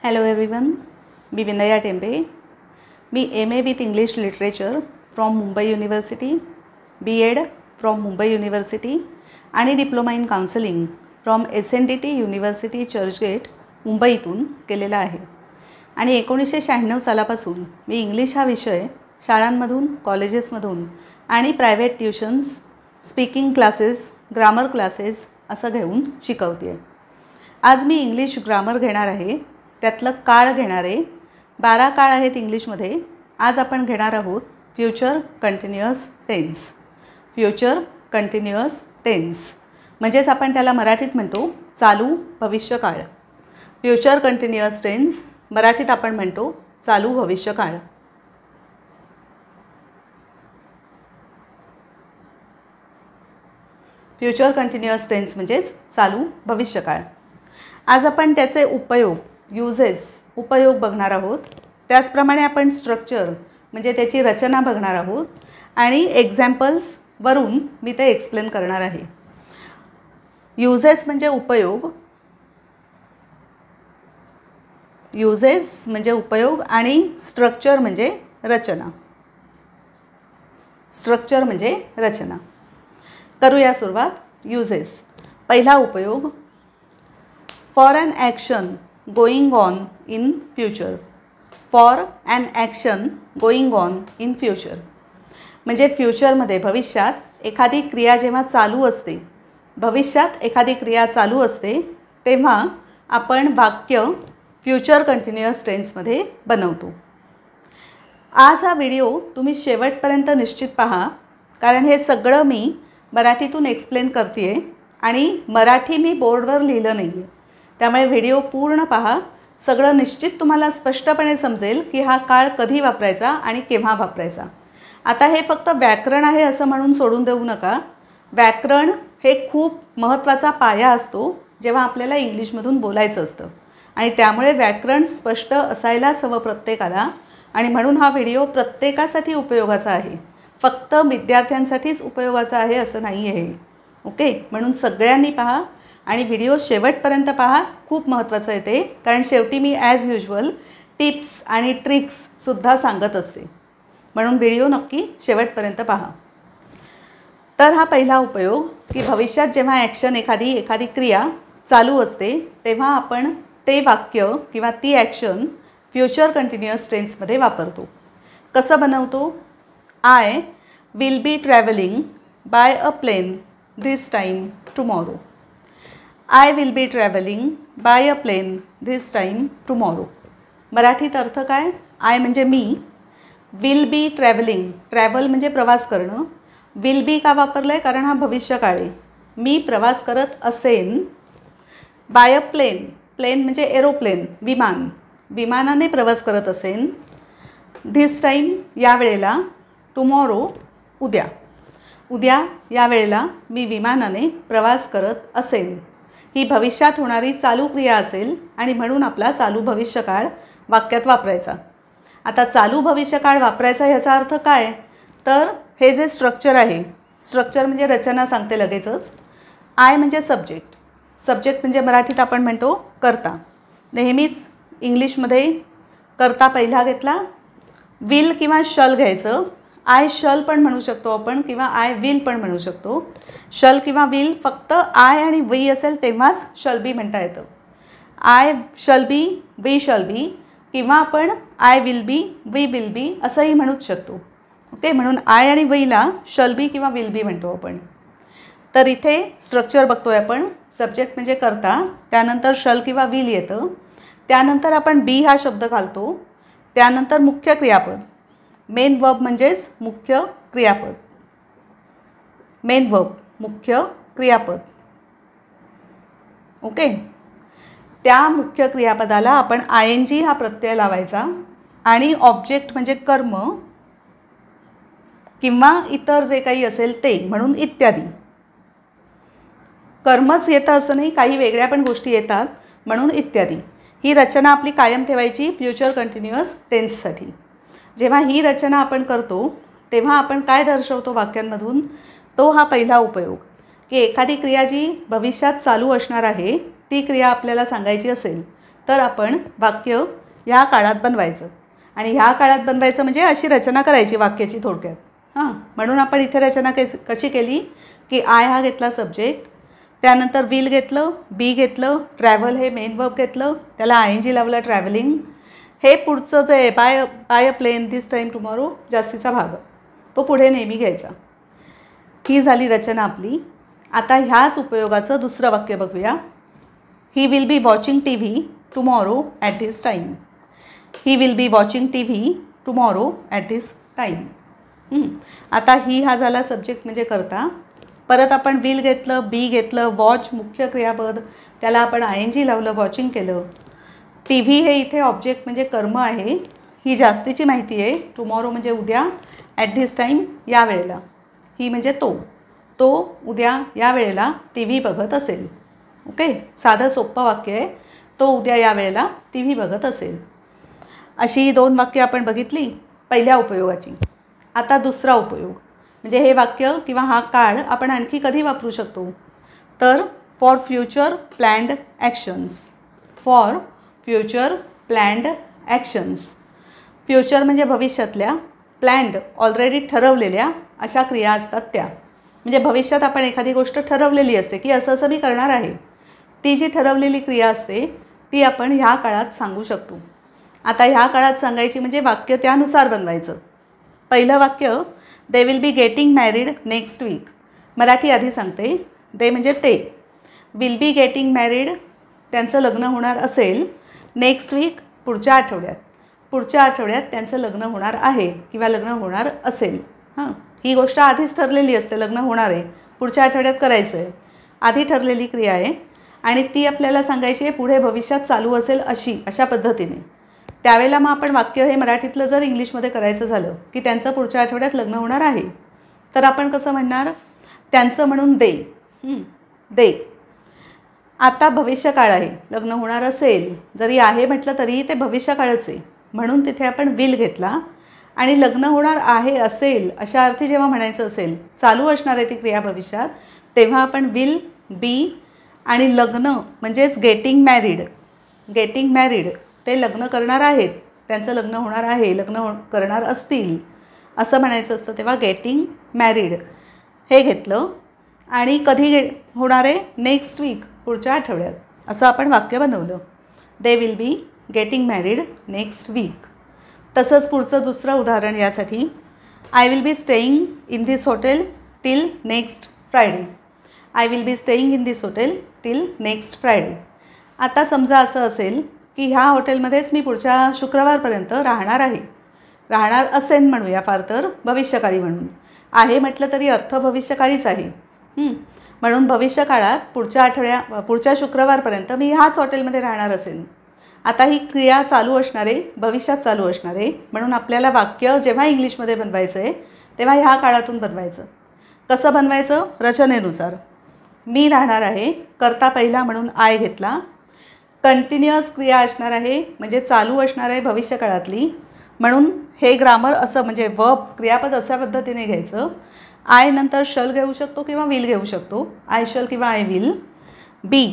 Hello everyone, मी विनया टेंबे. मी MA with English literature from Mumbai university, BEd from Mumbai university आणि diploma in counselling from SNDT university Churchgate मुंबईतून केलेला आहे. आणि 1996 सालापासून मी इंग्लिश हा विषय शाळांमधून, कॉलेजेसमधून आणि private tuitions, speaking classes, grammar classes असं घेऊन शिकवते आहे. आज मी इंग्लिश ग्रामर घेणार आहे. त्यातलं काळ घेणारे 12 काळ आहेत इंग्लिशमध्ये. आज आपण घेणार आहोत future continuous tense. Future continuous tense म्हणजेच आपण त्याला मराठीत म्हणतो चालू भविष्यकाळ. फ्युचर कंटिन्युअस टेन्स मराठीत आपण म्हणतो चालू भविष्यकाळ. फ्युचर कंटिन्युअस टेन्स म्हणजेच चालू भविष्यकाळ. आज आपण त्याचे उपयोग बघणार आहोत. त्याचप्रमाणे आपण स्ट्रक्चर म्हणजे त्याची रचना बघणार आहोत आणि एक्झाम्पल्सवरून मी ते एक्सप्लेन करणार आहे. युजेस म्हणजे उपयोग, आणि स्ट्रक्चर म्हणजे रचना. करूया सुरुवात. युजेस. पहिला उपयोग, for an action going on in future. For an action going on in future म्हणजे फ्युचरमध्ये भविष्यात एखादी क्रिया जेव्हा चालू असते तेव्हा आपण वाक्य फ्युचर कंटिन्युअस टेन्समध्ये बनवतो. आज हा व्हिडिओ तुम्ही शेवटपर्यंत निश्चित पहा, कारण हे सगळं मी मराठीतून एक्सप्लेन करते आहे आणि मराठी मी बोर्डवर लिहिलं नाही आहे. त्यामुळे व्हिडिओ पूर्ण पहा. सगळं निश्चित तुम्हाला स्पष्टपणे समजेल की हा काळ कधी वापरायचा आणि केव्हा वापरायचा. आता हे फक्त व्याकरण आहे असं म्हणून सोडून देऊ नका. व्याकरण हे खूप महत्त्वाचा पाया असतो जेव्हा आपल्याला इंग्लिशमधून बोलायचं असतं आणि त्यामुळे व्याकरण स्पष्ट असायलाच हवं प्रत्येकाला. आणि म्हणून हा व्हिडिओ प्रत्येकासाठी उपयोगाचा आहे. फक्त विद्यार्थ्यांसाठीच उपयोगाचा आहे असं नाही आहे. ओके, म्हणून सगळ्यांनी पहा आणि व्हिडिओ शेवटपर्यंत पहा. खूप महत्त्वाचं आहे ते, कारण शेवटी मी ॲज युजल टिप्स आणि ट्रिक्ससुद्धा सांगत असते. म्हणून व्हिडिओ नक्की शेवटपर्यंत पहा. तर हा पहिला उपयोग की भविष्यात जेव्हा ॲक्शन एखादी क्रिया चालू असते तेव्हा आपण ते वाक्य किंवा ती ॲक्शन फ्युचर कंटिन्युअस टेन्समध्ये वापरतो. कसं बनवतो? I will be travelling by a plane this time tomorrow. I will be travelling by a plane this time tomorrow. मराठीत अर्थ काय? आय म्हणजे मी, विल बी ट्रॅव्हलिंग, ट्रॅव्हल म्हणजे प्रवास करणं. विल बी का वापरलं आहे? कारण हा भविष्यकाळ आहे. मी प्रवास करत असेन. बाय अ प्लेन, प्लेन म्हणजे एरोप्लेन, विमानाने प्रवास करत असेन. धिस टाईम या वेळेला, टुमॉरो उद्या या वेळेला मी विमानाने प्रवास करत असेन. ही भविष्यात होणारी चालू क्रिया असेल आणि म्हणून आपला चालू भविष्यकाळ वाक्यात वापरायचा. आता चालू भविष्यकाळ वापरायचा ह्याचा अर्थ काय? तर हे जे स्ट्रक्चर आहे, स्ट्रक्चर म्हणजे रचना सांगते लगेचच. आय म्हणजे सब्जेक्ट म्हणजे मराठीत आपण म्हणतो कर्ता. नेहमीच इंग्लिशमध्ये कर्ता पहिला घेतला. विल किंवा शल घ्यायचं. आय शल पण म्हणू शकतो आपण किंवा आय विल पण म्हणू शकतो. शल किंवा विल फक्त आय आणि वी असेल तेव्हाच शल बी म्हणता येतं. I shall be, we shall be किंवा आपण I will be, we will be असंही म्हणूच शकतो. ओके, म्हणून आय आणि वीला शल बी किंवा विल बी म्हणतो आपण. तर इथे स्ट्रक्चर बघतोय आपण. सब्जेक्ट म्हणजे कर्ता, त्यानंतर शल किंवा विल येतं, त्यानंतर आपण बी हा शब्द घालतो, त्यानंतर मुख्य क्रियापद. मेन वर्ब म्हणजेच मुख्य क्रियापद. ओके, त्या मुख्य क्रियापदाला आपण ING हा प्रत्यय लावायचा आणि ऑब्जेक्ट म्हणजे कर्म किंवा इतर जे काही असेल ते, म्हणून इत्यादी. कर्मच येतं असं नाही, काही वेगळ्या पण गोष्टी येतात, म्हणून इत्यादी. ही रचना आपली कायम ठेवायची फ्युचर कंटिन्युअस टेन्ससाठी. जेव्हा ही रचना आपण करतो तेव्हा आपण काय दर्शवतो वाक्यांमधून? तो हा पहिला उपयोग की एखादी क्रिया जी भविष्यात चालू असणार आहे ती क्रिया आपल्याला सांगायची असेल तर आपण वाक्य ह्या काळात बनवायचं. आणि ह्या काळात बनवायचं म्हणजे अशी रचना करायची वाक्याची थोडक्यात. हां, म्हणून आपण इथे रचना कशी केली की आय हा घेतला सब्जेक्ट, त्यानंतर विल घेतलं, बी घेतलं, ट्रॅव्हल हे मेन वर्ब घेतलं, त्याला आय एन जी लावलं ट्रॅव्हलिंग. हे पुढचं जे आहे bye a plain this time tomorrow जास्तीचा भाग तो पुढे नेहमी घ्यायचा. ही झाली रचना आपली. आता ह्याच उपयोगाचं दुसरं वाक्य बघूया. He will be watching T V tomorrow at this time. He will be watching T V tomorrow at this time. आता ही हा झाला सब्जेक्ट म्हणजे करता. परत आपण विल घेतलं, बी घेतलं, वॉच मुख्य क्रियापद, त्याला आपण आय एन जी लावलं, वॉचिंग केलं. टी व्ही हे इथे ऑब्जेक्ट म्हणजे कर्म आहे. ही जास्तीची माहिती आहे. टुमॉरो म्हणजे उद्या, ॲट धिस टाईम या वेळेला. ही म्हणजे तो उद्या या वेळेला टी व्ही बघत असेल. ओके, साधं सोपं वाक्य आहे. तो उद्या या वेळेला टी व्ही बघत असेल. अशी ही 2 वाक्य आपण बघितली पहिल्या उपयोगाची. आता दुसरा उपयोग म्हणजे हे वाक्य किंवा हा काळ आपण आणखी कधी वापरू शकतो तर for future planned actions. For future planned actions. Future म्हणजे भविष्यातल्या, प्लॅन्ड ऑलरेडी ठरवलेल्या अशा क्रिया असतात त्या. म्हणजे भविष्यात आपण एखादी गोष्ट ठरवलेली असते की असं असं मी करणार आहे. ती जी ठरवलेली क्रिया असते ती आपण ह्या काळात सांगू शकतो. आता ह्या काळात सांगायची म्हणजे वाक्य त्यानुसार बनवायचं. पहिलं वाक्य they will be getting married next week. मराठी आधी सांगते. दे म्हणजे ते, विल बी गेटिंग मॅरिड त्यांचं लग्न होणार असेल, नेक्स्ट वीक पुढच्या आठवड्यात, पुढच्या आठवड्यात त्यांचं लग्न होणार आहे किंवा लग्न होणार असेल. हां, ही गोष्ट आधीच ठरलेली असते, लग्न होणार आहे, पुढच्या आठवड्यात करायचं आहे, आधी ठरलेली क्रिया आहे आणि ती आपल्याला सांगायची आहे पुढे भविष्यात चालू असेल अशा पद्धतीने. त्यावेळेला मग आपण वाक्य हे मराठीतलं जर इंग्लिशमध्ये करायचं झालं की त्यांचं पुढच्या आठवड्यात लग्न होणार आहे तर आपण कसं म्हणणार, त्यांचं म्हणून दे. आता भविष्यकाळ आहे, लग्न होणार असेल, जरी आहे म्हटलं तरी ते भविष्यकाळच आहे म्हणून तिथे आपण विल घेतला. आणि लग्न होणार आहे असेल अशा अर्थी जेव्हा म्हणायचं असेल, चालू असणार आहे ती क्रिया भविष्यात, तेव्हा आपण विल बी आणि लग्न म्हणजेच गेटिंग मॅरिड ते लग्न करणार आहेत, त्यांचं लग्न होणार आहे, लग्न करणार असतील असं म्हणायचं असतं तेव्हा गेटिंग मॅरिड हे घेतलं. आणि कधी होणार आहे, नेक्स्ट वीक पुढच्या आठवड्यात, असं आपण वाक्य बनवलं. They will be getting married next week. तसंच पुढचं दुसरं उदाहरण यासाठी, I will be staying in this hotel till next Friday. I will be staying in this hotel till next Friday. आता समजा असं असेल की ह्या हॉटेलमध्येच मी पुढच्या शुक्रवारपर्यंत राहणार आहे, राहणार असेन म्हणूया फार तर भविष्यकाळी म्हणून. आहे म्हटलं तरी अर्थ भविष्यकाळीच आहे. म्हणून भविष्यकाळात पुढच्या शुक्रवारपर्यंत मी ह्याच हॉटेलमध्ये राहणार असेल. आता ही क्रिया चालू असणार आहे, भविष्यात चालू असणार आहे म्हणून आपल्याला वाक्य जेव्हा इंग्लिशमध्ये बनवायचं आहे तेव्हा ह्या काळातून बनवायचं. कसं बनवायचं, रचनेनुसार. मी राहणार आहे, करता पहिला म्हणून आय घेतला. कंटिन्युअस क्रिया असणार आहे म्हणजे चालू असणार आहे भविष्यकाळातली म्हणून हे ग्रामर असं म्हणजे वर्ब क्रियापद अशा पद्धतीने घ्यायचं. आय नंतर शल घेऊ शकतो किंवा विल घेऊ शकतो, आय शल किंवा आय विल. बी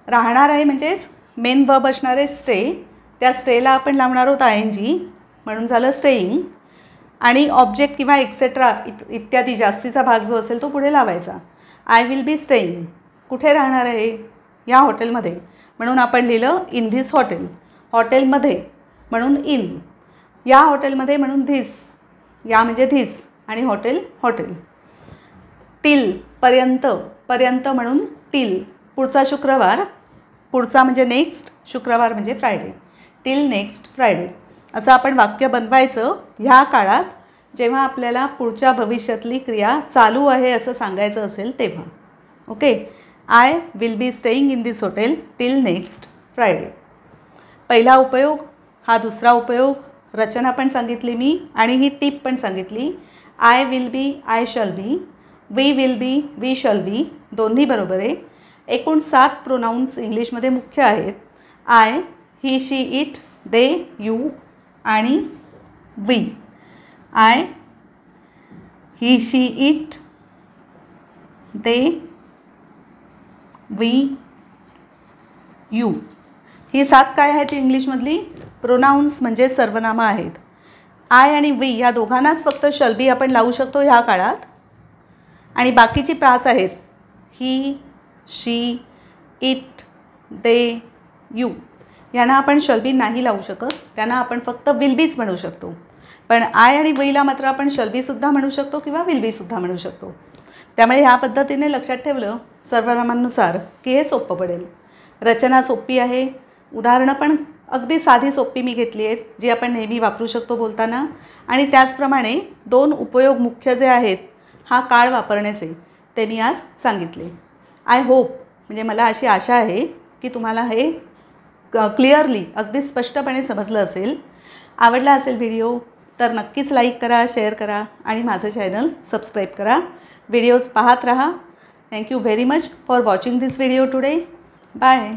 राहणार आहे म्हणजेच मेन वर्ब असणार आहे स्टे, त्या स्टेला आपण लावणार आहोत आय एन जी म्हणून झालं स्टेईंग. आणि ऑब्जेक्ट किंवा एक्सेट्रा इत्यादी जास्तीचा भाग जो असेल तो पुढे लावायचा. आय विल बी स्टेईंग, कुठे राहणार आहे, या हॉटेलमध्ये म्हणून आपण लिहिलं इन धिस हॉटेल. हॉटेलमध्ये म्हणून इन, या हॉटेलमध्ये म्हणून धिस, या म्हणजे धिस आणि हॉटेल. टिल पर्यंत म्हणून टिल. पुढचा शुक्रवार, पुढचा म्हणजे नेक्स्ट, शुक्रवार म्हणजे फ्रायडे, टिल नेक्स्ट फ्रायडे. असं आपण वाक्य बनवायचं ह्या काळात जेव्हा आपल्याला पुढच्या भविष्यातली क्रिया चालू आहे असं सांगायचं असेल तेव्हा. Okay, I will be staying in this hotel till next Friday. पहिला उपयोग. हा दुसरा उपयोग. रचना पण सांगितली मी आणि ही टिप पण सांगितली. I will be, I shall be, we will be, we shall be, दोन्ही बरोबर आहे. एकूण 7 प्रोनाउन्स इंग्लिशमध्ये मुख्य आहेत. I, he, she, it, they, you आणि we. I, he, she, it, they, we, you. ही 7 काय आहेत इंग्लिशमधली? प्रोनाउन्स म्हणजे सर्वनामं आहेत. आय आणि वी या दोघांनाच फक्त शल बी आपण लावू शकतो ह्या काळात. आणि बाकीची 5 आहेत ही, शी, इट, दे, यू यांना आपण शल बी नाही लावू शकत. त्यांना आपण फक्त विल बीच म्हणू शकतो. पण आय आणि वीला मात्र आपण शल बीसुद्धा म्हणू शकतो किंवा विल बीसुद्धा म्हणू शकतो. त्यामुळे ह्या पद्धतीने लक्षात ठेवलं सर्वनामांनुसार की हे सोपं पडेल. रचना सोपी आहे. उदाहरणं पण अगदी साधी सोपी मी घेतली आहेत जी आपण नेहमी वापरू शकतो बोलताना. आणि त्याचप्रमाणे 2 उपयोग मुख्य जे आहेत हा काळ वापरण्याचे ते मी आज सांगितले. आय होप म्हणजे मला अशी आशा आहे की तुम्हाला हे क्लिअरली अगदी स्पष्टपणे समजलं असेल. आवडला असेल व्हिडिओ तर नक्कीच लाईक करा, शेअर करा आणि माझं चॅनल सबस्क्राईब करा. व्हिडिओज पाहत राहा. Thank you very much for watching this video today. Bye.